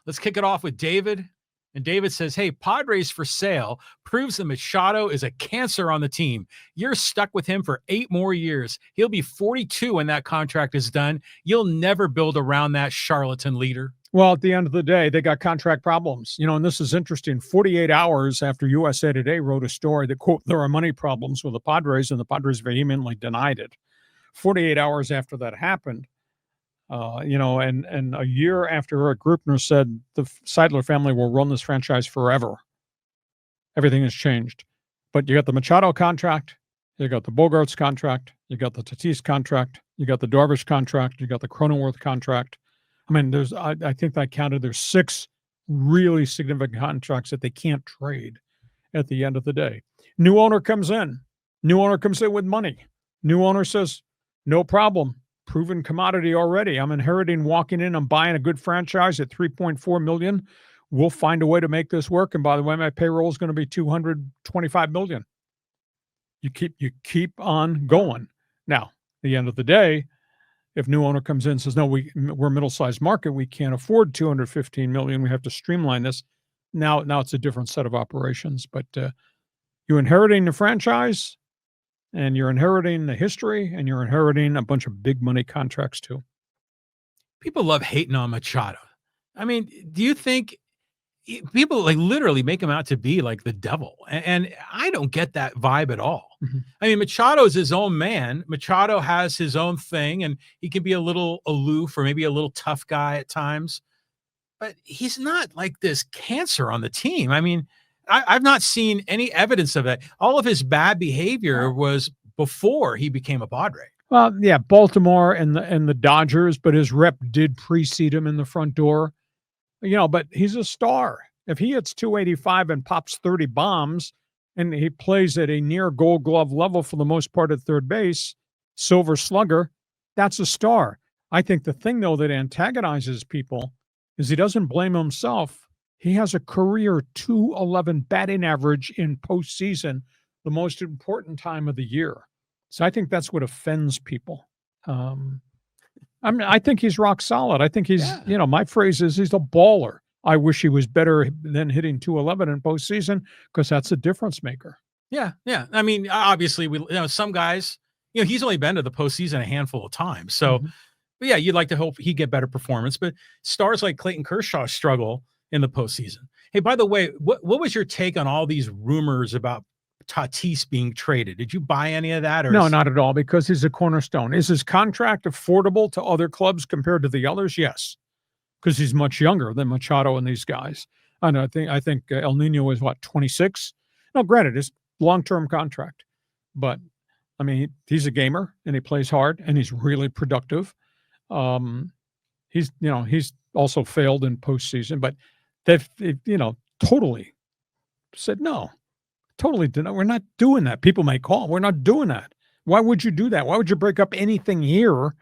Let's kick it off with David. And David says, hey, Padres for sale proves that Machado is a cancer on the team. You're stuck with him for 8 more years. He'll be 42 when that contract is done. You'll never build around that charlatan leader. Well, at the end of the day, they got contract problems. And this is interesting. 48 hours after USA Today wrote a story that, quote, there are money problems with the Padres, and the Padres vehemently denied it. 48 hours after that happened, and a year after Eric Grupner said the Seidler family will run this franchise forever, everything has changed. But you got the Machado contract, you got the Bogarts contract, you got the Tatis contract, you got the Darvish contract, you got the Cronenworth contract. I mean, I think I counted, there's 6 really significant contracts that they can't trade at the end of the day. New owner comes in with money. New owner says, no problem. Proven commodity already. I'm inheriting, walking in, I'm buying a good franchise at $3.4 million. We'll find a way to make this work. And by the way, my payroll is going to be $225 million. You keep on going. Now, at the end of the day, if new owner comes in and says, no, we're a middle-sized market, we can't afford $215 million, we have to streamline this. Now it's a different set of operations. But you're inheriting the franchise, and you're inheriting the history, and you're inheriting a bunch of big money contracts too. People love hating on Machado. I mean, do you think people literally make him out to be like the devil? And I don't get that vibe at all. Mm-hmm. I mean, Machado's his own man. Machado has his own thing, and he can be a little aloof or maybe a little tough guy at times. But he's not like this cancer on the team. I mean, I've not seen any evidence of that. All of his bad behavior was before he became a Padre. Well, yeah, Baltimore and the Dodgers, but his rep did precede him in the front door. But he's a star. If he hits 285 and pops 30 bombs, and he plays at a near Gold Glove level for the most part at third base, Silver Slugger, that's a star. I think the thing, though, that antagonizes people is he doesn't blame himself. He has a career .211 batting average in postseason, the most important time of the year. So I think that's what offends people. I think he's rock solid. I think he's, my phrase is he's a baller. I wish he was better than hitting .211 in postseason, because that's a difference maker. Yeah. I mean, obviously, some guys, he's only been to the postseason a handful of times. So, but yeah, you'd like to hope he get better performance. But stars like Clayton Kershaw struggle in the postseason. Hey, by the way, what was your take on all these rumors about Tatis being traded? Did you buy any of that? No, not at all, because he's a cornerstone. Is his contract affordable to other clubs compared to the others? Yes, because he's much younger than Machado and these guys. And I think El Nino is 26? Now, granted, it's long-term contract, but I mean, he's a gamer and he plays hard and he's really productive. He's also failed in postseason, but they've totally said no. Totally did not. We're not doing that. People may call. We're not doing that. Why would you do that? Why would you break up anything here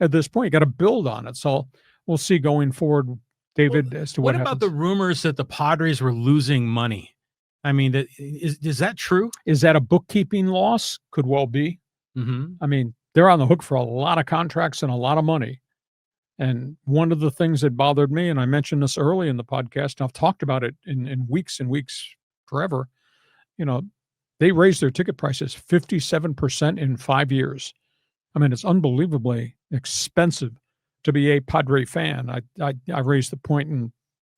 at this point? You got to build on it. So we'll see going forward, David, as to what happens. What about the rumors that the Padres were losing money? I mean, is that true? Is that a bookkeeping loss? Could well be. Mm-hmm. I mean, they're on the hook for a lot of contracts and a lot of money. And one of the things that bothered me, and I mentioned this early in the podcast, and I've talked about it in weeks and weeks forever, they raised their ticket prices 57% in 5 years. I mean, it's unbelievably expensive to be a Padre fan. I raised the point, and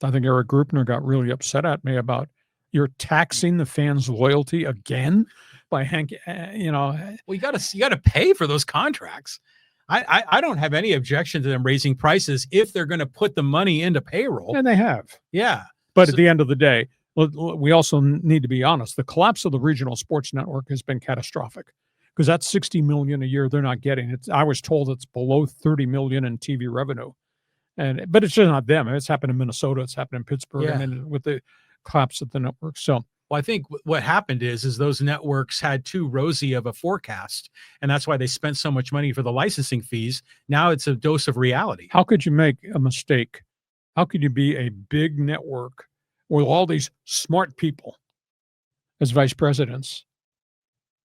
I think Eric Grupner got really upset at me about, you're taxing the fans' loyalty again by Hank, Well, you got to pay for those contracts. I don't have any objection to them raising prices if they're going to put the money into payroll. And they have. Yeah. But at the end of the day, we also need to be honest. The collapse of the regional sports network has been catastrophic, because that's $60 million a year they're not getting. I was told it's below $30 million in TV revenue, but it's just not them. It's happened in Minnesota. It's happened in Pittsburgh. Yeah. I mean, with the collapse of the network. So, well, I think what happened is those networks had too rosy of a forecast, and that's why they spent so much money for the licensing fees. Now it's a dose of reality. How could you make a mistake? How could you be a big network with all these smart people as vice presidents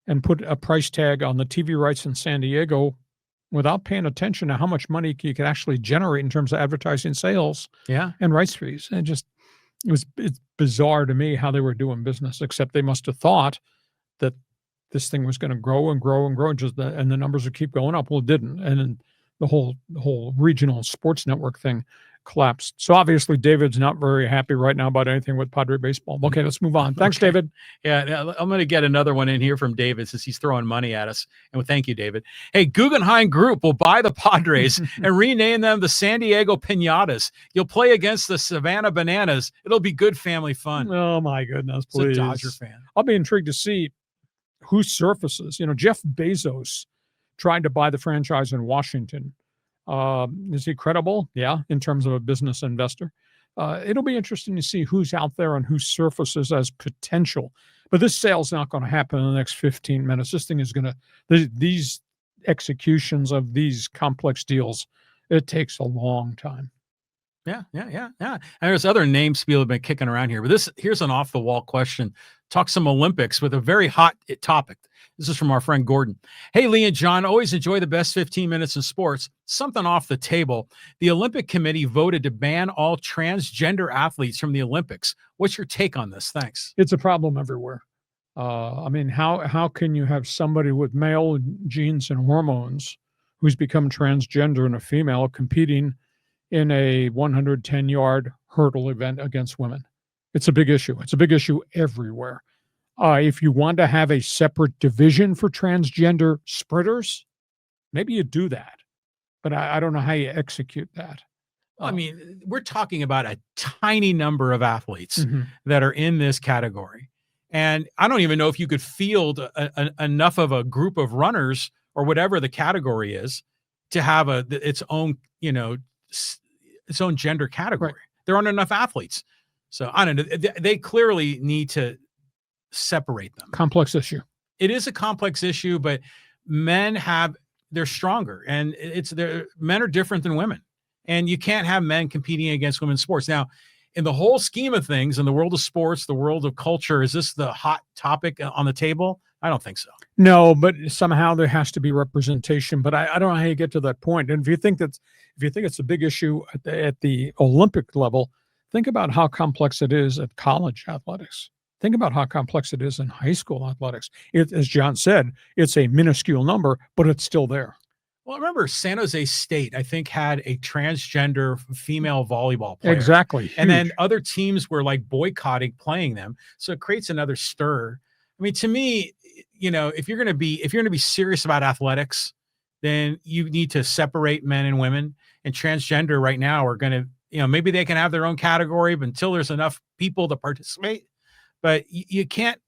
and put a price tag on the TV rights in San Diego without paying attention to how much money you could actually generate in terms of advertising sales Yeah. and rights fees. And it's bizarre to me how they were doing business, except they must have thought that this thing was going to grow and grow and grow, and the numbers would keep going up. Well, it didn't. And then the whole regional sports network thing collapsed. So obviously David's not very happy right now about anything with Padre baseball. Okay, let's move on. Thanks, Okay. David. Yeah, I'm going to get another one in here from David since he's throwing money at us. And thank you, David. Hey, Guggenheim Group will buy the Padres and rename them the San Diego Pinatas. You'll play against the Savannah Bananas. It'll be good family fun. Oh my goodness, please. It's a Dodger fan. I'll be intrigued to see who surfaces. Jeff Bezos tried to buy the franchise in Washington. Is he credible? Yeah, in terms of a business investor. It'll be interesting to see who's out there and who surfaces as potential. But this sale's not going to happen in the next 15 minutes. This thing is going to, these executions of these complex deals, it takes a long time. Yeah. And there's other names people have been kicking around here, but here's an off the wall question. Talk some Olympics with a very hot topic. This is from our friend Gordon. Hey, Lee and John, always enjoy the best 15 minutes in sports. Something off the table. The Olympic Committee voted to ban all transgender athletes from the Olympics. What's your take on this? Thanks. It's a problem everywhere. How can you have somebody with male genes and hormones who's become transgender and a female competing in a 110-yard hurdle event against women? It's a big issue. It's a big issue everywhere. If you want to have a separate division for transgender sprinters, maybe you do that. But I don't know how you execute that. I mean, we're talking about a tiny number of athletes that are in this category. And I don't even know if you could field enough of a group of runners or whatever the category is to have its own, its own gender category. Right. There aren't enough athletes. So I don't know. They clearly need to separate them. Complex issue. It is a complex issue, but they're stronger, and men are different than women, and you can't have men competing against women's sports. Now, in the whole scheme of things, in the world of sports, the world of culture, is this the hot topic on the table? I don't think so. No, but somehow there has to be representation. But I don't know how you get to that point. And if you think it's a big issue at the Olympic level, think about how complex it is at college athletics. Think about how complex it is in high school athletics. As John said, it's a minuscule number, but it's still there. Well, remember San Jose State, I think, had a transgender female volleyball player. Exactly. And then other teams were like boycotting playing them. So it creates another stir. I mean, to me, if you're going to be serious about athletics, then you need to separate men and women. And transgender right now are going to, maybe they can have their own category, but until there's enough people to participate. But you can't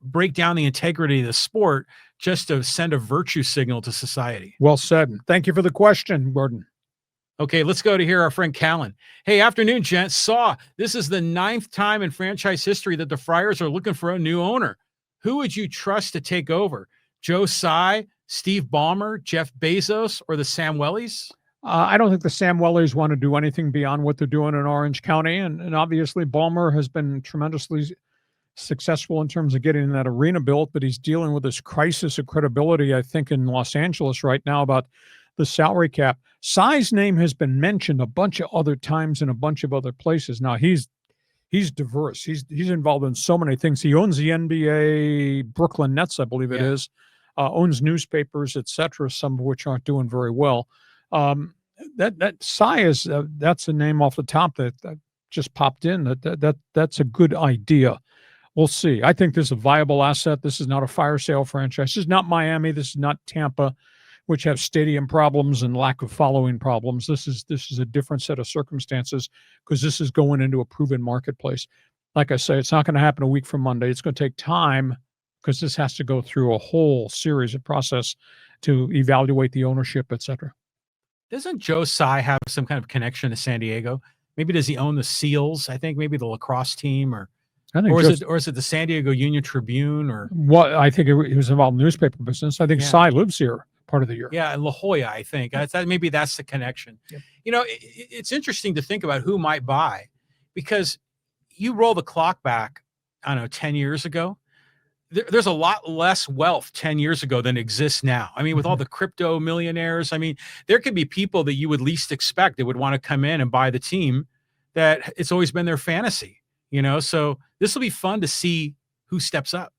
break down the integrity of the sport just to send a virtue signal to society. Well said. Thank you for the question, Gordon. Okay, let's go to hear our friend Callan. Hey, afternoon, gents. This is the 9th time in franchise history that the Friars are looking for a new owner. Who would you trust to take over? Joe Tsai, Steve Ballmer, Jeff Bezos, or the Samuelis? I don't think the Samuelis want to do anything beyond what they're doing in Orange County. And obviously Ballmer has been tremendously successful in terms of getting that arena built, but he's dealing with this crisis of credibility, I think, in Los Angeles right now about the salary cap. Tsai's name has been mentioned a bunch of other times in a bunch of other places. Now he's diverse. He's involved in so many things. He owns the NBA Brooklyn Nets, I believe it is, owns newspapers, etc., some of which aren't doing very well. That Tsai is that's a name off the top that just popped in. That's a good idea. We'll see. I think this is a viable asset. This is not a fire sale franchise. This is not Miami. This is not Tampa, which have stadium problems and lack of following problems. This is a different set of circumstances because this is going into a proven marketplace. Like I say, it's not going to happen a week from Monday. It's going to take time because this has to go through a whole series of process to evaluate the ownership, et cetera. Doesn't Joe Tsai have some kind of connection to San Diego? Maybe does he own the Seals? I think maybe the lacrosse team, or is it the San Diego Union Tribune? Or what? I think he was involved in the newspaper business. I think Tsai lives here part of the year. Yeah, La Jolla, I think. Maybe that's the connection. Yep. It's interesting to think about who might buy, because you roll the clock back, I don't know, 10 years ago, there's a lot less wealth 10 years ago than exists now. I mean, with all the crypto millionaires, I mean, there could be people that you would least expect that would want to come in and buy the team that it's always been their fantasy, So this will be fun to see who steps up.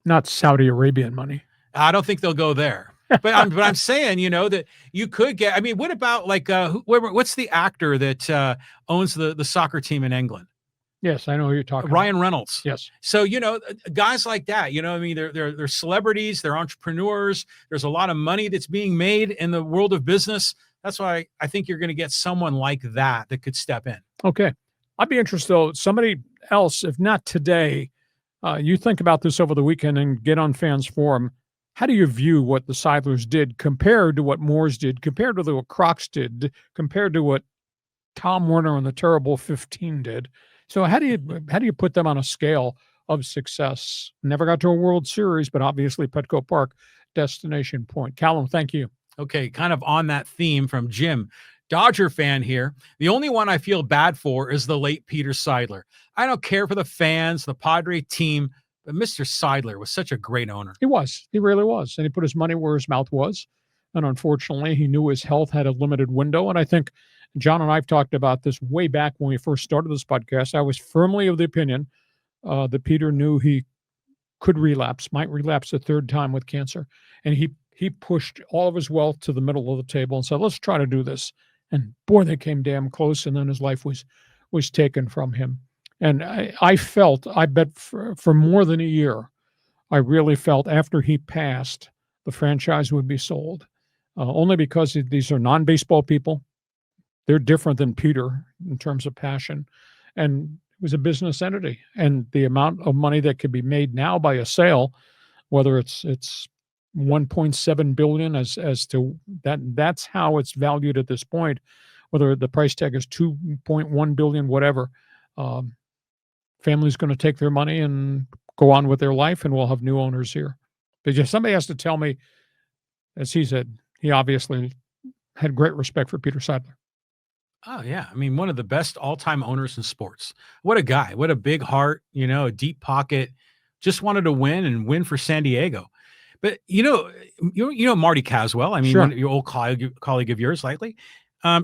Not Saudi Arabian money. I don't think they'll go there. But I'm saying, that you could get. I mean, what about like what's the actor that owns the soccer team in England? Yes, I know who you're talking Ryan about. Reynolds. Yes. So, guys like that, I mean, they're celebrities, they're entrepreneurs. There's a lot of money that's being made in the world of business. That's why I think you're going to get someone like that could step in. Okay. I'd be interested, though, somebody else, if not today, you think about this over the weekend and get on Fans Forum. How do you view what the Seidlers did compared to what Moores did, compared to what Crocs did, compared to what Tom Werner and the Terrible 15 did? So how do you put them on a scale of success? Never got to a World Series, but obviously Petco Park, destination point. Callum, thank you. Okay, kind of on that theme from Jim, Dodger fan here. The only one I feel bad for is the late Peter Seidler. I don't care for the fans, the Padre team, but Mr. Seidler was such a great owner. He was. He really was. And he put his money where his mouth was. And unfortunately, he knew his health had a limited window. And I think John and I have talked about this way back when we first started this podcast. I was firmly of the opinion that Peter knew he could might relapse a third time with cancer. And he pushed all of his wealth to the middle of the table and said, let's try to do this. And boy, they came damn close. And then his life was taken from him. And I bet for more than a year, I really felt after he passed, the franchise would be sold. Only because these are non-baseball people. They're different than Peter in terms of passion. And it was a business entity. And the amount of money that could be made now by a sale, whether it's $1.7 billion as to that's how it's valued at this point, whether the price tag is $2.1 billion, whatever. Family's going to take their money and go on with their life, and we'll have new owners here. But if somebody has to tell me, as he said, he obviously had great respect for Peter Seidler. Oh, yeah. I mean, one of the best all-time owners in sports. What a guy. What a big heart, a deep pocket. Just wanted to win for San Diego. But, Marty Caswell, I mean, Sure. your old colleague of yours, likely.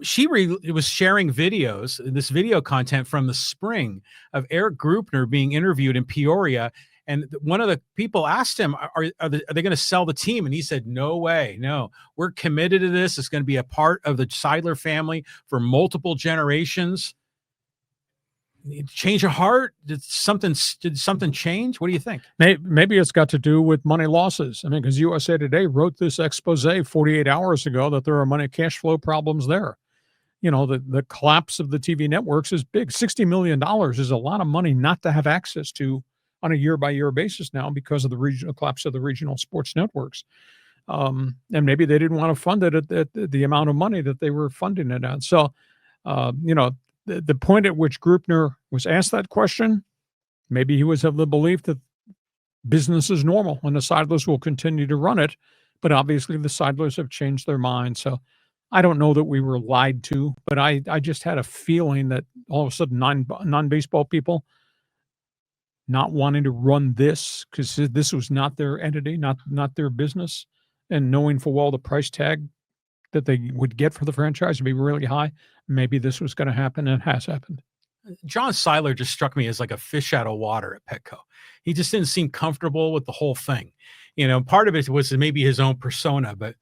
She was sharing this video content from the spring of Eric Grupner being interviewed in Peoria. And one of the people asked him, are they going to sell the team? And he said, no way. No, we're committed to this. It's going to be a part of the Seidler family for multiple generations. Change of heart? Did something change? What do you think? Maybe it's got to do with money losses. I mean, because USA Today wrote this expose 48 hours ago that there are cash flow problems there. The collapse of the TV networks is big. $60 million is a lot of money not to have access to on a year-by-year basis now because of the regional collapse of the regional sports networks. And maybe they didn't want to fund it at the amount of money that they were funding it at. So, the point at which Grupner was asked that question, maybe he was of the belief that business is normal and the Seidlers will continue to run it. But obviously the Seidlers have changed their mind. So I don't know that we were lied to, but I just had a feeling that all of a sudden non-baseball people not wanting to run this because this was not their entity, not their business, and knowing full well the price tag that they would get for the franchise would be really high. Maybe this was going to happen, and it has happened. John Seidler just struck me as like a fish out of water at Petco. He just didn't seem comfortable with the whole thing. Part of it was maybe his own persona, but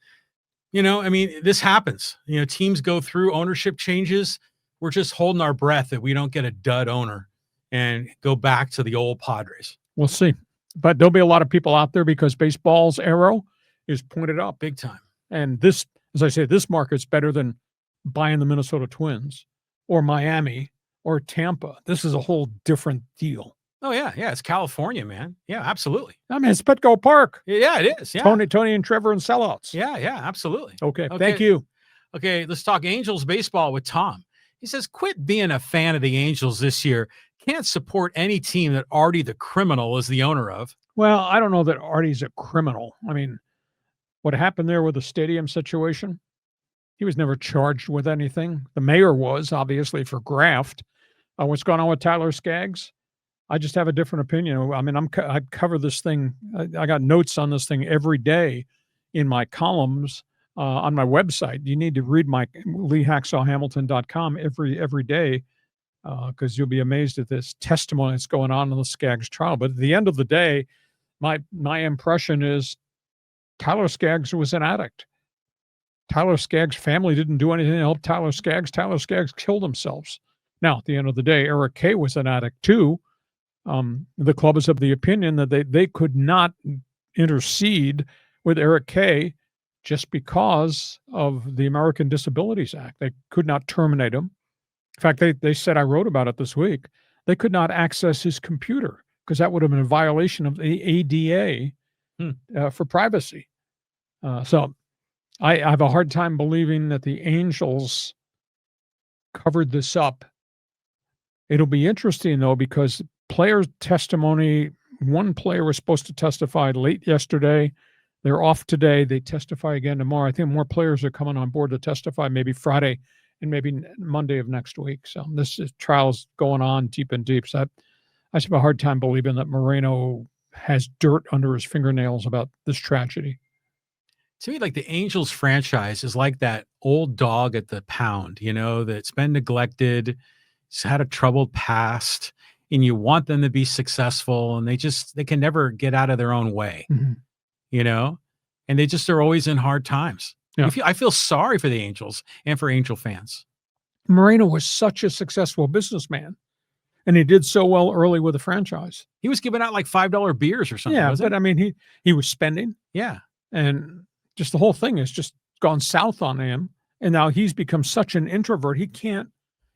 I mean, this happens. Teams go through ownership changes. We're just holding our breath that we don't get a dud owner and go back to the old Padres. We'll see. But there'll be a lot of people out there because baseball's arrow is pointed up. Big time. And this, as I say, this market's better than buying the Minnesota Twins or Miami or Tampa. This is a whole different deal. Oh, yeah. Yeah. It's California, man. Yeah, absolutely. I mean, it's Petco Park. Yeah, it is. Yeah. Tony and Trevor and sellouts. Yeah, absolutely. Okay. Thank you. Okay. Let's talk Angels baseball with Tom. He says, quit being a fan of the Angels this year. Can't support any team that Artie the criminal is the owner of. Well, I don't know that Artie's a criminal. I mean, what happened there with the stadium situation, he was never charged with anything. The mayor was, obviously, for graft. What's going on with Tyler Skaggs? I just have a different opinion. I mean, I cover this thing. I got notes on this thing every day in my columns on my website. You need to read my leehacksawhamilton.com every day because you'll be amazed at this testimony that's going on in the Skaggs trial. But at the end of the day, my impression is Tyler Skaggs was an addict. Tyler Skaggs' family didn't do anything to help Tyler Skaggs. Tyler Skaggs killed themselves. Now, at the end of the day, Eric Kay was an addict too. The club is of the opinion that they could not intercede with Eric Kay just because of the American Disabilities Act. They could not terminate him. In fact, they said, I wrote about it this week, they could not access his computer because that would have been a violation of the ADA for privacy. So I have a hard time believing that the Angels covered this up. It'll be interesting, though, because player testimony, one player was supposed to testify late yesterday. They're off today. They testify again tomorrow. I think more players are coming on board to testify maybe Friday and maybe Monday of next week. So this trial's going on deep and deep. So I have a hard time believing that Moreno has dirt under his fingernails about this tragedy. To me, like the Angels franchise is like that old dog at the pound, that's been neglected, it's had a troubled past, and you want them to be successful, and they can never get out of their own way, and they just are always in hard times. Yeah. I feel sorry for the Angels and for Angel fans. Moreno was such a successful businessman, and he did so well early with the franchise. He was giving out like $5 beers or something. Yeah, but I mean, he was spending. Yeah, and just the whole thing has just gone south on him, and now he's become such an introvert. He can't.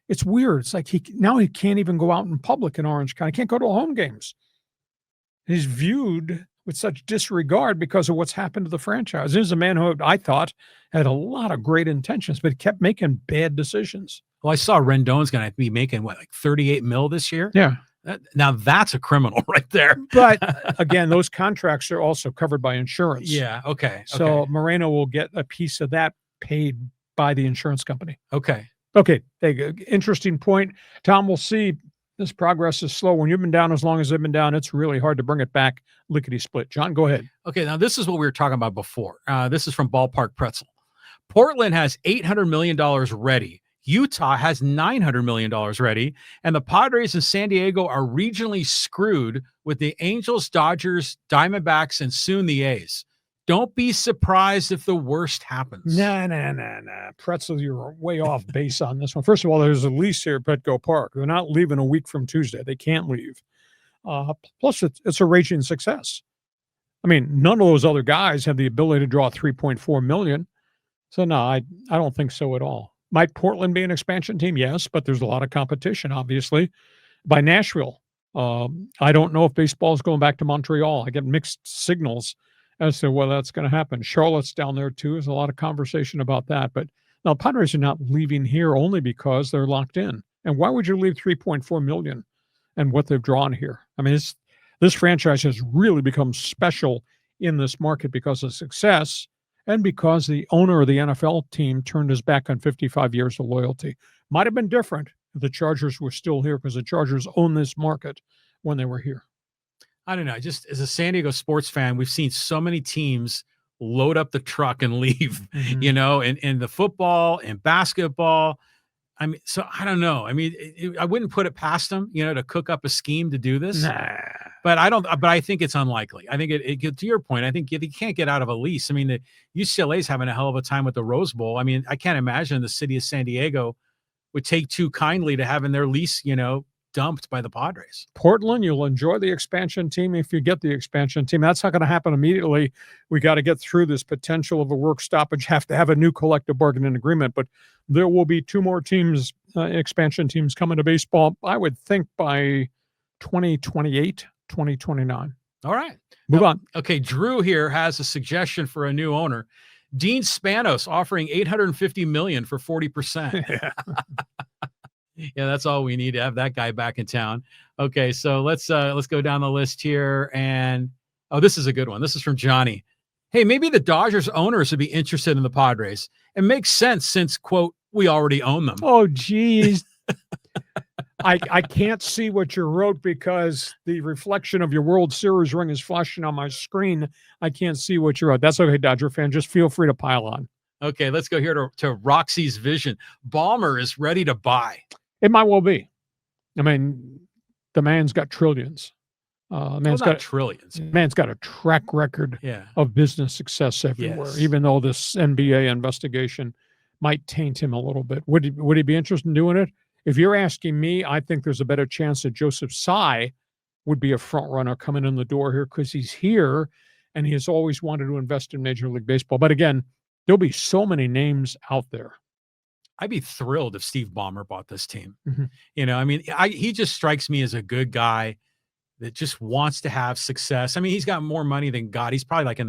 It's weird. It's like he can't even go out in public in Orange County. He can't go to home games. He's viewed with such disregard because of what's happened to the franchise. This is a man who I thought had a lot of great intentions, but kept making bad decisions. Well, I saw Rendon's going to be making like $38 million this year. Yeah. Now that's a criminal right there. But again, those contracts are also covered by insurance. Yeah. Okay. So Moreno will get a piece of that paid by the insurance company. Okay. Okay. Interesting point. Tom, we'll see. This progress is slow. When you've been down as long as they've been down, it's really hard to bring it back lickety-split. John, go ahead. Okay, now this is what we were talking about before. This is from Ballpark Pretzel. Portland has $800 million ready. Utah has $900 million ready. And the Padres and San Diego are regionally screwed with the Angels, Dodgers, Diamondbacks, and soon the A's. Don't be surprised if the worst happens. Nah. Pretzel, you're way off base on this one. First of all, there's a lease here at Petco Park. They're not leaving a week from Tuesday. They can't leave. Plus, it's a raging success. I mean, none of those other guys have the ability to draw $3.4 million. So, no, I don't think so at all. Might Portland be an expansion team? Yes, but there's a lot of competition, obviously, by Nashville. I don't know if baseball is going back to Montreal. I get mixed signals as to whether that's going to happen. Charlotte's down there too. There's a lot of conversation about that. But now Padres are not leaving here only because they're locked in. And why would you leave $3.4 million and what they've drawn here? I mean, this franchise has really become special in this market because of success and because the owner of the NFL team turned his back on 55 years of loyalty. Might have been different if the Chargers were still here because the Chargers own this market when they were here. I don't know. Just as a San Diego sports fan, we've seen so many teams load up the truck and leave, in the football and basketball. I mean, so I don't know. I mean, I wouldn't put it past them, to cook up a scheme to do this. Nah. But I think it's unlikely. I think it to your point, I think you can't get out of a lease. I mean, the UCLA is having a hell of a time with the Rose Bowl. I mean, I can't imagine the city of San Diego would take too kindly to having their lease, dumped by the Padres. Portland, you'll enjoy the expansion team if you get the expansion team. That's not going to happen immediately. We got to get through this potential of a work stoppage, have to have a new collective bargaining agreement, but there will be two more teams, expansion teams coming to baseball, I would think by 2028, 2029. All right. Move on. Okay. Drew here has a suggestion for a new owner. Dean Spanos offering $850 million for 40%. Yeah, that's all we need to have that guy back in town. Okay, so let's go down the list here. And this is a good one. This is from Johnny. Hey, maybe the Dodgers owners would be interested in the Padres. It makes sense since, quote, we already own them. Oh, geez. I can't see what you wrote because the reflection of your World Series ring is flashing on my screen. I can't see what you wrote. That's okay, Dodger fan. Just feel free to pile on. Okay, let's go here to Roxy's Vision. Ballmer is ready to buy. It might well be. I mean, the man's got trillions. Man's got trillions. Man's got a track record of business success everywhere. Even though this NBA investigation might taint him a little bit, would he be interested in doing it? If you're asking me, I think there's a better chance that Joseph Tsai would be a front runner coming in the door here because he's here and he has always wanted to invest in Major League Baseball. But again, there'll be so many names out there. I'd be thrilled if Steve Ballmer bought this team. Mm-hmm. You know, I mean, he just strikes me as a good guy that just wants to have success. I mean, he's got more money than God. He's probably like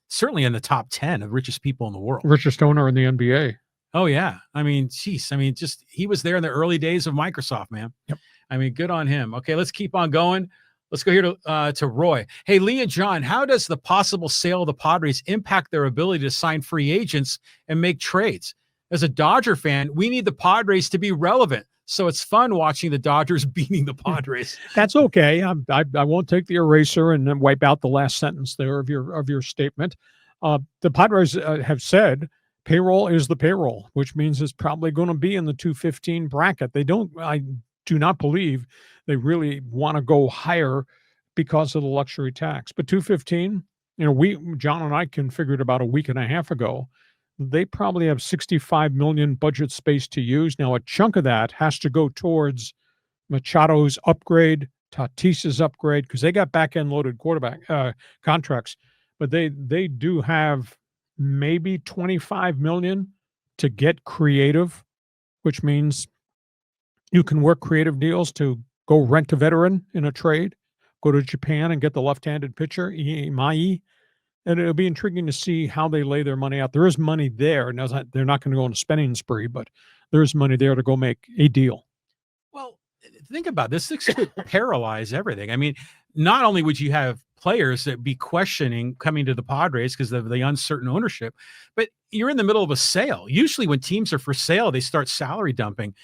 certainly in the top 10 of richest people in the world. Richest owner in the NBA. Oh, yeah. I mean, geez. I mean, just he was there in the early days of Microsoft, man. Yep. I mean, good on him. Okay, let's keep on going. Let's go here to Roy. Hey, Lee and John, how does the possible sale of the Padres impact their ability to sign free agents and make trades? As a Dodger fan, we need the Padres to be relevant. So it's fun watching the Dodgers beating the Padres. That's okay. I won't take the eraser and then wipe out the last sentence there of your statement. The Padres have said payroll is the payroll, which means it's probably going to be in the 215 bracket. I do not believe they really want to go higher because of the luxury tax. But 215, John and I configured about a week and a half ago. They probably have 65 million budget space to use. Now, a chunk of that has to go towards Machado's upgrade, Tatis's upgrade, because they got back-end loaded quarterback contracts. But they do have maybe 25 million to get creative, which means you can work creative deals to go rent a veteran in a trade, go to Japan and get the left-handed pitcher, Mai. And it'll be intriguing to see how they lay their money out. There is money there. Now, they're not going to go on a spending spree, but there's money there to go make a deal. Well, think about this. This could paralyze everything. I mean, not only would you have players that be questioning coming to the Padres because of the uncertain ownership, but you're in the middle of a sale. Usually when teams are for sale, they start salary dumping,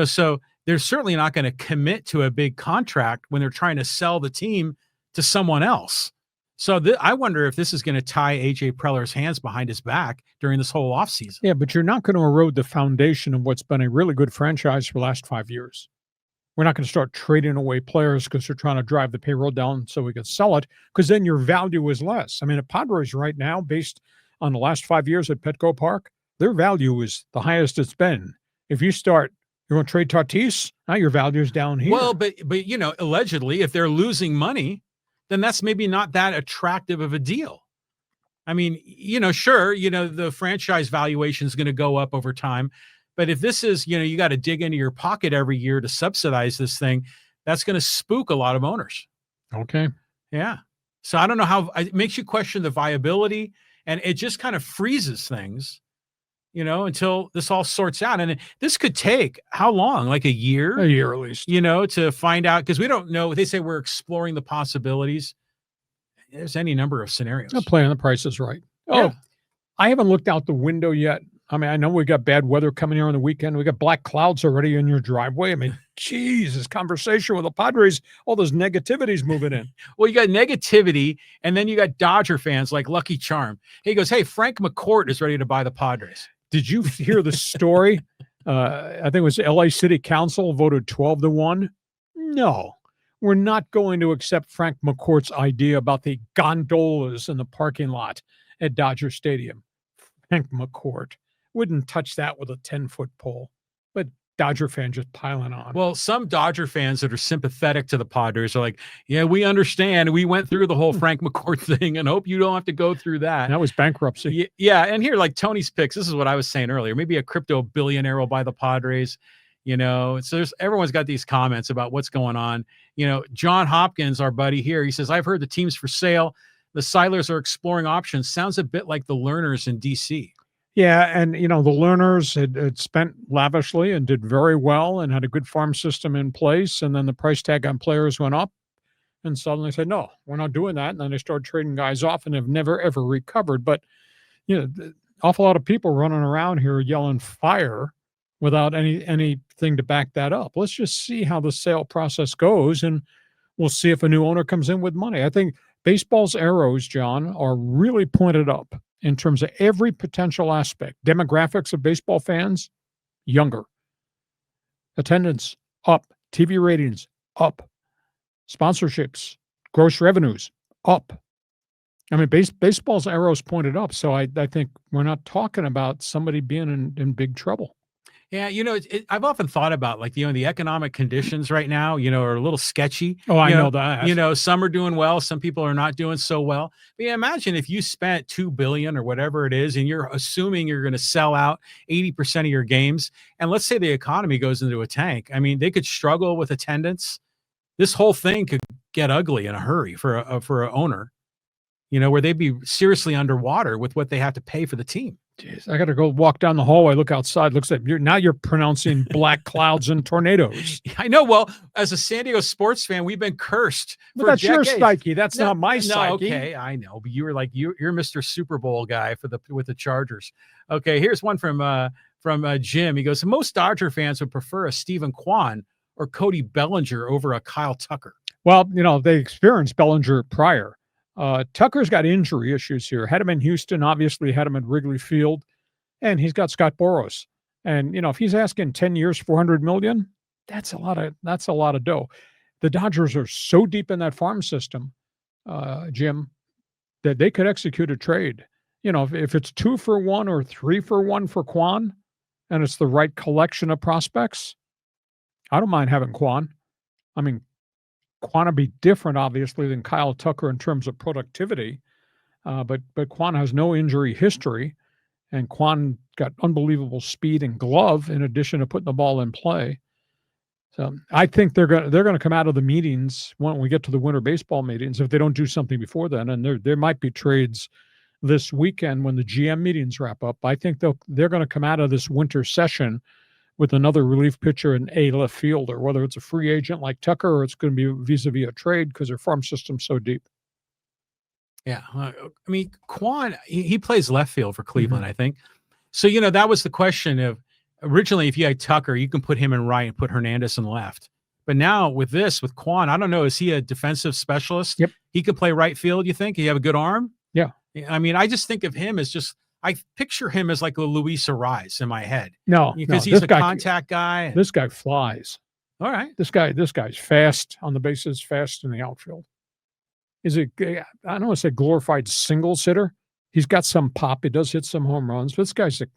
so they're certainly not going to commit to a big contract when they're trying to sell the team to someone else. So I wonder if this is going to tie A.J. Preller's hands behind his back during this whole offseason. Yeah, but you're not going to erode the foundation of what's been a really good franchise for the last 5 years. We're not going to start trading away players because they're trying to drive the payroll down so we can sell it, because then your value is less. I mean, the Padres right now, based on the last 5 years at Petco Park, their value is the highest it's been. If you're going to trade Tatis, now your value is down here. Well, but allegedly, if they're losing money, then that's maybe not that attractive of a deal. I mean, sure, the franchise valuation is going to go up over time. But if this is, you got to dig into your pocket every year to subsidize this thing, that's going to spook a lot of owners. Okay. Yeah. So I don't know how it makes you question the viability, and it just kind of freezes things, until this all sorts out. And this could take how long? Like a year? A year at least. To find out, because we don't know. They say we're exploring the possibilities. There's any number of scenarios. Not playing the prices right. Yeah. Oh, I haven't looked out the window yet. I mean, I know we got bad weather coming here on the weekend. We got black clouds already in your driveway. I mean, geez, this conversation with the Padres, all those negativity's moving in. Well, you got negativity, and then you got Dodger fans like Lucky Charm. He goes, hey, Frank McCourt is ready to buy the Padres. Did you hear the story? I think it was LA City Council voted 12-1. No, we're not going to accept Frank McCourt's idea about the gondolas in the parking lot at Dodger Stadium. Frank McCourt wouldn't touch that with a 10-foot pole. But Dodger fans just piling on. Well, some Dodger fans that are sympathetic to the Padres are like, yeah, we understand. We went through the whole Frank McCourt thing and hope you don't have to go through that. That was bankruptcy. Yeah. And here, like Tony's picks, this is what I was saying earlier. Maybe a crypto billionaire will buy the Padres. So everyone's got these comments about what's going on. John Hopkins, our buddy here, he says, I've heard the team's for sale. The Seidlers are exploring options. Sounds a bit like the Learners in DC. Yeah, and the Learners had spent lavishly and did very well and had a good farm system in place, and then the price tag on players went up, and suddenly said, no, we're not doing that, and then they started trading guys off and have never, ever recovered. But, an awful lot of people running around here yelling fire without anything to back that up. Let's just see how the sale process goes, and we'll see if a new owner comes in with money. I think baseball's arrows, John, are really pointed up in terms of every potential aspect. Demographics of baseball fans, younger. Attendance, up. TV ratings, up. Sponsorships, gross revenues, up. I mean, baseball's arrows pointed up. So I think we're not talking about somebody being in big trouble. Yeah, I've often thought about the economic conditions right now, are a little sketchy. Oh, I know that. Some are doing well, some people are not doing so well. But yeah, imagine if you spent $2 billion or whatever it is, and you're assuming you're going to sell out 80% of your games, and let's say the economy goes into a tank. I mean, they could struggle with attendance. This whole thing could get ugly in a hurry for an owner, where they'd be seriously underwater with what they have to pay for the team. Jeez, I got to go walk down the hallway, look outside. Looks like you're pronouncing black clouds and tornadoes. I know. Well, as a San Diego sports fan, we've been cursed. But that's decades. your psyche. That's not my psyche. Okay, I know. But you were you're Mr. Super Bowl guy with the Chargers. Okay, here's one from Jim. He goes, most Dodger fans would prefer a Stephen Kwan or Cody Bellinger over a Kyle Tucker. Well, they experienced Bellinger prior. Tucker's got injury issues here. Had him in Houston, obviously had him at Wrigley Field, and he's got Scott Boras. And if he's asking 10 years, $400 million, that's a lot of dough. The Dodgers are so deep in that farm system, Jim, that they could execute a trade. If it's 2 for 1 or 3 for 1 for Kwan, and it's the right collection of prospects, I don't mind having Kwan. I mean, Kwan would be different, obviously, than Kyle Tucker in terms of productivity, but Kwan has no injury history, and Kwan got unbelievable speed and glove in addition to putting the ball in play. So I think they're going to come out of the meetings when we get to the winter baseball meetings, if they don't do something before then, and there might be trades this weekend when the GM meetings wrap up. I think they're going to come out of this winter session with another relief pitcher and a left fielder, whether it's a free agent like Tucker or it's going to be vis-a-vis a trade because their farm system's so deep. Yeah. I mean, Kwan, he plays left field for Cleveland, I think. So, that was the question of originally, if you had Tucker, you can put him in right and put Hernandez in left. But now with Kwan, I don't know, is he a defensive specialist? Yep. He could play right field, you think? You have a good arm? Yeah. I mean, I just think of him as I picture him as like a Luis Ariz in my head. No, because he's a contact guy. This guy flies. All right. This guy's fast on the bases, fast in the outfield. Is it? I don't want to say glorified singles hitter. He's got some pop. He does hit some home runs. But this guy's is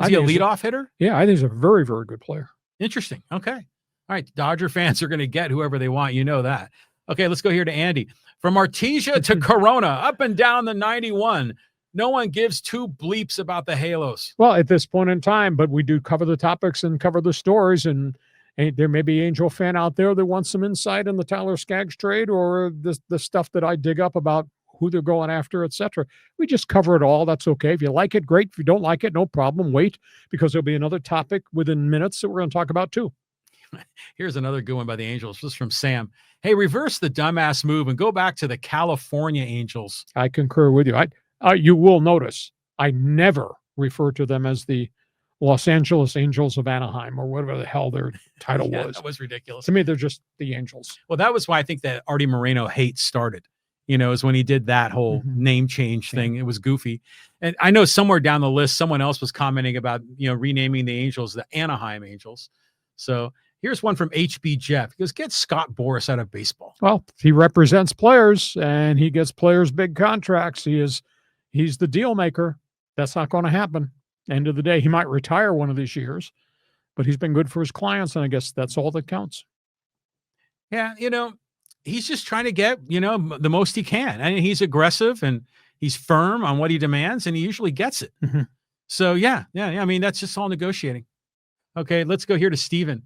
he a leadoff hitter? Yeah, I think he's a very, very good player. Interesting. Okay. All right. Dodger fans are going to get whoever they want. You know that. Okay, let's go here to Andy. From Artesia to Corona, up and down the 91. No one gives two bleeps about the Halos. Well, at this point in time, but we do cover the topics and cover the stories, and there may be an Angel fan out there that wants some insight in the Tyler Skaggs trade or the stuff that I dig up about who they're going after, etc. We just cover it all. That's okay. If you like it, great. If you don't like it, no problem. Wait, because there'll be another topic within minutes that we're going to talk about too. Here's another good one by the Angels. This is from Sam. Hey, reverse the dumbass move and go back to the California Angels. I concur with you. You will notice I never refer to them as the Los Angeles Angels of Anaheim or whatever the hell their title was. That was ridiculous. To me, they're just the Angels. Well, that was why I think that Artie Moreno hate started, is when he did that whole name change thing. It was goofy. And I know somewhere down the list, someone else was commenting about, renaming the Angels the Anaheim Angels. So here's one from HB Jeff. He goes, get Scott Boras out of baseball. Well, he represents players and he gets players big contracts. He's the deal maker. That's not going to happen. End of the day, he might retire one of these years, but he's been good for his clients, and I guess that's all that counts. Yeah, he's just trying to get, the most he can. And he's aggressive and he's firm on what he demands, and he usually gets it. So, yeah. I mean, that's just all negotiating. Okay, let's go here to Steven.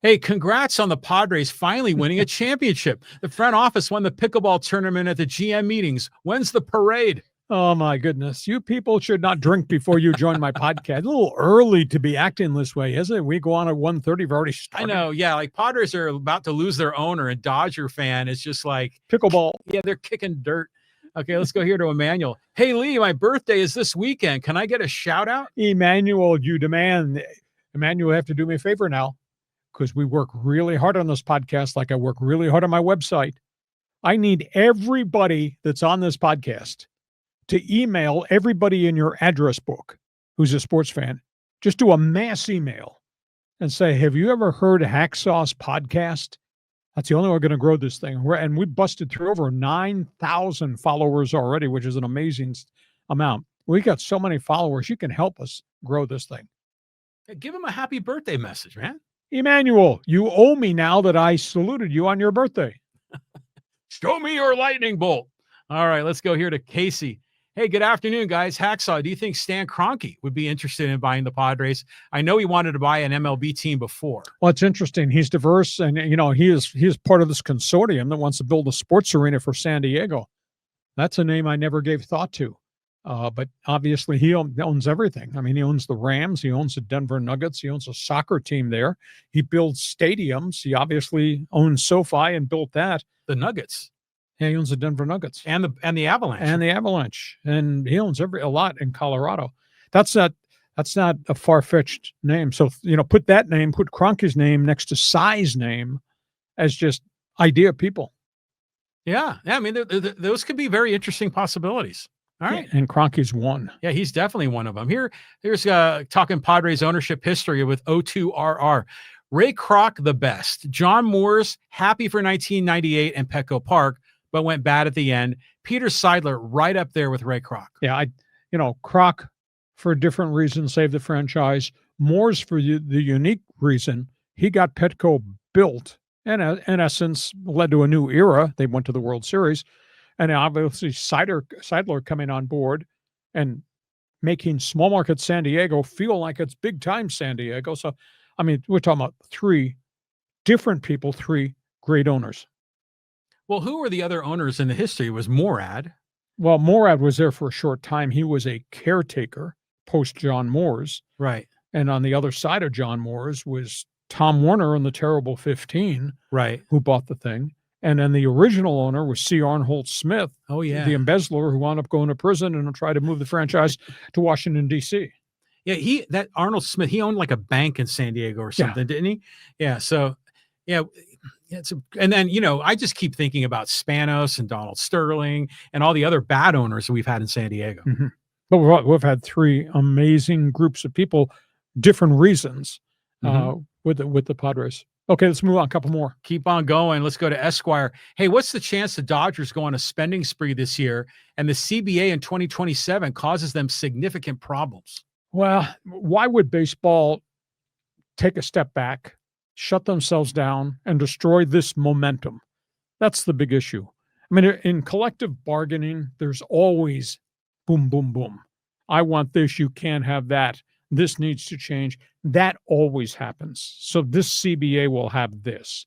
Hey, congrats on the Padres finally winning a championship. The front office won the pickleball tournament at the GM meetings. When's the parade? Oh, my goodness. You people should not drink before you join my podcast. A little early to be acting this way, isn't it? We go on at 1:30. We've already started. I know. Yeah. Like Padres are about to lose their owner, and Dodger fan is just like pickleball. Yeah. They're kicking dirt. Okay. Let's go here to Emmanuel. Hey, Lee, my birthday is this weekend. Can I get a shout out? Emmanuel, you demand. Emmanuel, you have to do me a favor now, because we work really hard on this podcast, like I work really hard on my website. I need everybody that's on this podcast to email everybody in your address book who's a sports fan. Just do a mass email and say, have you ever heard Hacksaw's podcast? That's the only way we're going to grow this thing. And we busted through over 9,000 followers already, which is an amazing amount. We got so many followers. You can help us grow this thing. Give him a happy birthday message, man. Emmanuel, you owe me now that I saluted you on your birthday. Show me your lightning bolt. All right, let's go here to Casey. Hey, good afternoon, guys. Hacksaw, do you think Stan Kroenke would be interested in buying the Padres? I know he wanted to buy an MLB team before. Well, it's interesting. He's diverse, and he is part of this consortium that wants to build a sports arena for San Diego. That's a name I never gave thought to. But obviously he owns everything. I mean, he owns the Rams. He owns the Denver Nuggets. He owns a soccer team there. He builds stadiums. He obviously owns SoFi and built that. The Nuggets. Yeah, he owns the Denver Nuggets. And the Avalanche. And the Avalanche. And he owns a lot in Colorado. That's not a far-fetched name. So, put Kroenke's name next to Cy's name as just idea people. Yeah. I mean, those could be very interesting possibilities. All right. And Kroenke's one. Yeah, he's definitely one of them. Here's talking Padres ownership history with O2RR. Ray Kroc, the best. John Moores, happy for 1998 and Petco Park, but went bad at the end. Peter Seidler, right up there with Ray Kroc. Yeah, Kroc, for a different reason, saved the franchise. Moores, for the unique reason, he got Petco built and, in essence, led to a new era. They went to the World Series. And obviously Seidler coming on board and making small market San Diego feel like it's big time San Diego. So, I mean, we're talking about three different people, three great owners. Well, who were the other owners in the history? Was Morad? Well, Morad was there for a short time. He was a caretaker post John Moores. Right. And on the other side of John Moores was Tom Werner and the Terrible 15. Right. Who bought the thing. And then the original owner was C. Arnold Smith. Oh, yeah. The embezzler who wound up going to prison and tried to move the franchise to Washington, D.C. Yeah, that Arnold Smith, he owned like a bank in San Diego or something, didn't he? Yeah, so, yeah. And then, I just keep thinking about Spanos and Donald Sterling and all the other bad owners that we've had in San Diego. Mm-hmm. But we've had three amazing groups of people, different reasons, with the Padres. Okay, let's move on. A couple more. Keep on going. Let's go to Esquire. Hey, what's the chance the Dodgers go on a spending spree this year and the CBA in 2027 causes them significant problems? Well, why would baseball take a step back, shut themselves down, and destroy this momentum? That's the big issue. I mean, in collective bargaining, there's always boom, boom, boom. I want this. You can't have that. This needs to change. That always happens. So this CBA will have this.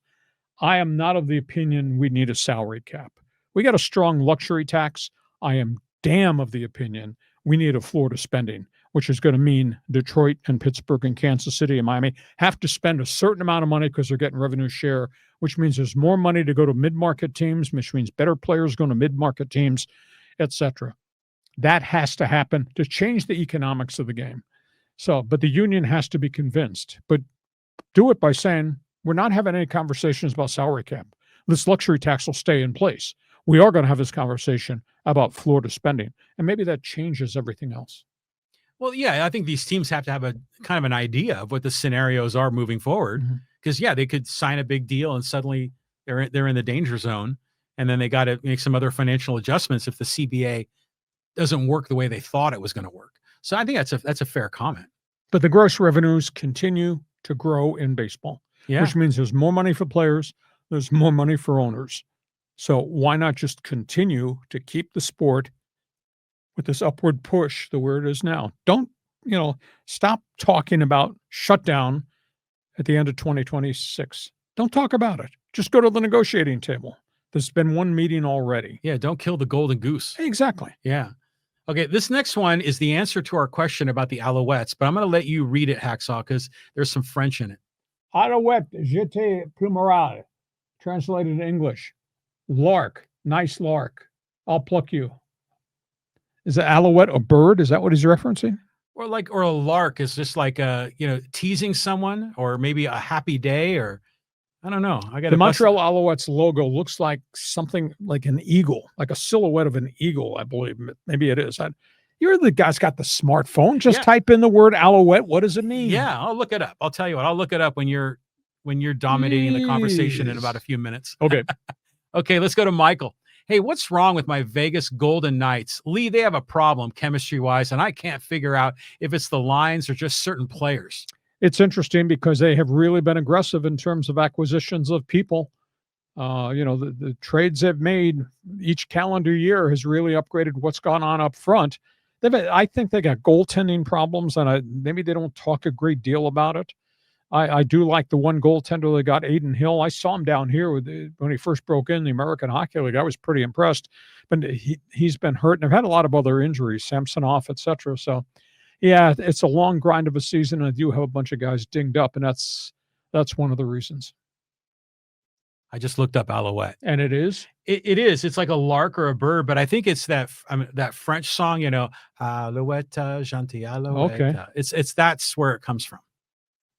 I am not of the opinion we need a salary cap. We got a strong luxury tax. I am damn of the opinion we need a floor to spending, which is going to mean Detroit and Pittsburgh and Kansas City and Miami have to spend a certain amount of money because they're getting revenue share, which means there's more money to go to mid-market teams, which means better players going to mid-market teams, etc. That has to happen to change the economics of the game. So, but the union has to be convinced, but do it by saying, we're not having any conversations about salary cap. This luxury tax will stay in place. We are going to have this conversation about floor to spending, and maybe that changes everything else. Well, yeah, I think these teams have to have a kind of an idea of what the scenarios are moving forward. Because, they could sign a big deal and suddenly they're in the danger zone, and then they got to make some other financial adjustments if the CBA doesn't work the way they thought it was going to work. So I think that's a fair comment. But the gross revenues continue to grow in baseball, which means there's more money for players, there's more money for owners. So why not just continue to keep the sport with this upward push the where it is now? Don't, stop talking about shutdown at the end of 2026. Don't talk about it. Just go to the negotiating table. There's been one meeting already. Yeah, don't kill the golden goose. Exactly. Yeah. Okay, this next one is the answer to our question about the Alouettes, but I'm going to let you read it, Hacksaw, because there's some French in it. Alouette, j'étais plumeral. Translated in English. Lark, nice lark. I'll pluck you. Is the alouette a bird? Is that what he's referencing? or a lark is just like teasing someone, or maybe a happy day, or I don't know. I got The Montreal Alouettes logo looks like something like an eagle, like a silhouette of an eagle, I believe. Maybe it is. You're the guy's got the smartphone. Just type in the word Alouette. What does it mean? Yeah, I'll look it up. I'll tell you what. I'll look it up when you're dominating the conversation in about a few minutes. Okay. Okay, let's go to Michael. Hey, what's wrong with my Vegas Golden Knights? Lee, they have a problem chemistry-wise, and I can't figure out if it's the lines or just certain players. It's interesting because they have really been aggressive in terms of acquisitions of people. The trades they've made each calendar year has really upgraded what's gone on up front. I think they got goaltending problems, and maybe they don't talk a great deal about it. I do like the one goaltender they got, Aiden Hill. I saw him down here when he first broke in the American Hockey League. I was pretty impressed, but he's been hurt, and they've had a lot of other injuries, Samsonov, et cetera. So, yeah, it's a long grind of a season, and I do have a bunch of guys dinged up, and that's one of the reasons. I just looked up Alouette. And it is? It is. It's like a lark or a bird, but I think it's that French song, Alouette, gentil Alouette. Okay. That's where it comes from.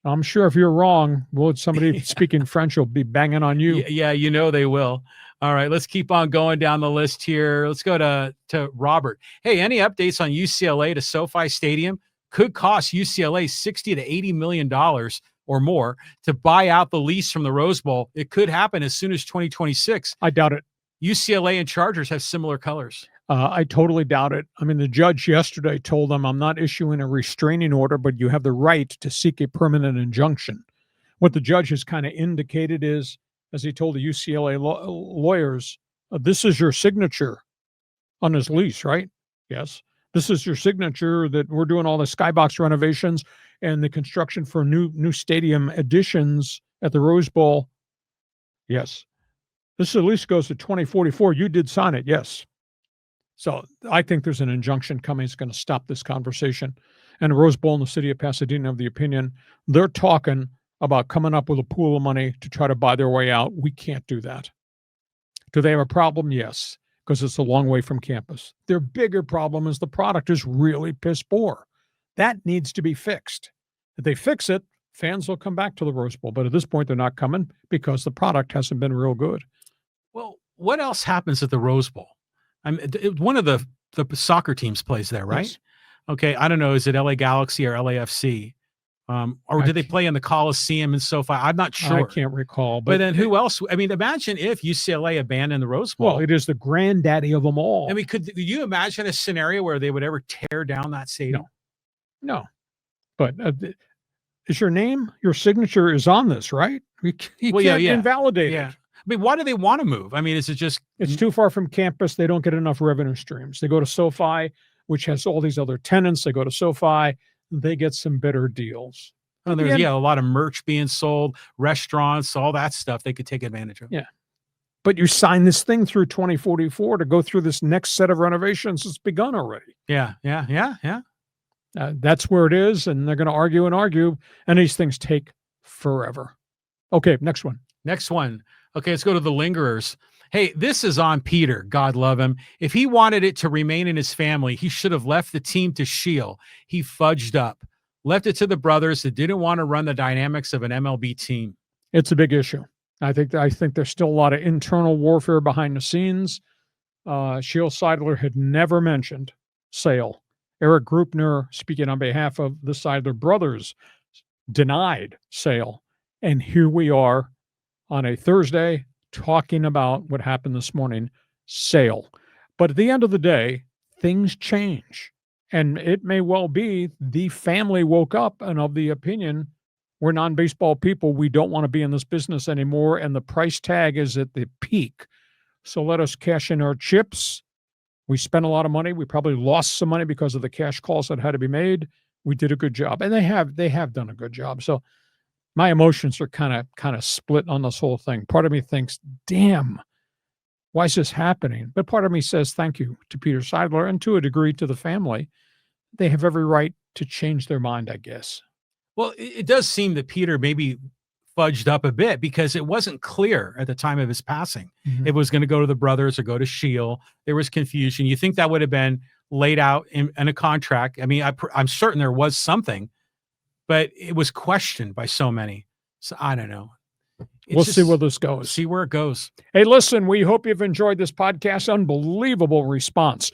I'm sure if you're wrong, somebody speaking French will be banging on you. Yeah, they will. All right, let's keep on going down the list here. Let's go to Robert. Hey, any updates on UCLA to SoFi Stadium? Could cost UCLA $60 to $80 million or more to buy out the lease from the Rose Bowl. It could happen as soon as 2026. I doubt it. UCLA and Chargers have similar colors. I totally doubt it. I mean, the judge yesterday told them, I'm not issuing a restraining order, but you have the right to seek a permanent injunction. What the judge has kind of indicated is, as he told the UCLA lawyers, this is your signature on his lease, right? Yes. This is your signature that we're doing all the skybox renovations and the construction for new stadium additions at the Rose Bowl. Yes. This at least goes to 2044. You did sign it. Yes. So I think there's an injunction coming. It's going to stop this conversation. And the Rose Bowl in the city of Pasadena have the opinion they're talking about coming up with a pool of money to try to buy their way out. We can't do that. Do they have a problem? Yes, because it's a long way from campus. Their bigger problem is the product is really piss poor. That needs to be fixed. If they fix it, fans will come back to the Rose Bowl. But at this point, they're not coming because the product hasn't been real good. Well, what else happens at the Rose Bowl? One of the soccer teams plays there, right? Yes. Okay, I don't know. Is it LA Galaxy or LAFC? Or did they play in the Coliseum and SoFi? I'm not sure. I can't recall. But then who else? I mean, imagine if UCLA abandoned the Rose Bowl. Well, it is the granddaddy of them all. I mean, could you imagine a scenario where they would ever tear down that stadium? No. But is your name, your signature is on this, right? You can't invalidate it. I mean, why do they want to move? I mean, is it just... It's too far from campus. They don't get enough revenue streams. They go to SoFi, which has all these other tenants. They go to SoFi. They get some better deals. Oh, there's a lot of merch being sold, restaurants, all that stuff they could take advantage of. Yeah. But you sign this thing through 2044 to go through this next set of renovations. It's begun already. Yeah. That's where it is, and they're going to argue, and these things take forever. Okay, next one. Okay, let's go to the lingerers. Hey, this is on Peter. God love him. If he wanted it to remain in his family, he should have left the team to Shield. He fudged up. Left it to the brothers that didn't want to run the dynamics of an MLB team. It's a big issue. I think there's still a lot of internal warfare behind the scenes. Shield Seidler had never mentioned sale. Eric Grupner, speaking on behalf of the Seidler brothers, denied sale. And here we are on a Thursday talking about what happened this morning, sale. But at the end of the day, things change. And it may well be the family woke up and of the opinion, we're non-baseball people. We don't want to be in this business anymore. And the price tag is at the peak. So let us cash in our chips. We spent a lot of money. We probably lost some money because of the cash calls that had to be made. We did a good job. And they have done a good job. So my emotions are kind of split on this whole thing. Part of me thinks, damn, why is this happening? But part of me says thank you to Peter Seidler and to a degree to the family. They have every right to change their mind, I guess. Well, it does seem that Peter maybe fudged up a bit because it wasn't clear at the time of his passing. Mm-hmm. It was going to go to the brothers or go to Shield. There was confusion. You think that would have been laid out in a contract. I mean, I'm certain there was something, but it was questioned by so many. So I don't know. We'll see where this goes. See where it goes. Hey, listen, we hope you've enjoyed this podcast. Unbelievable response.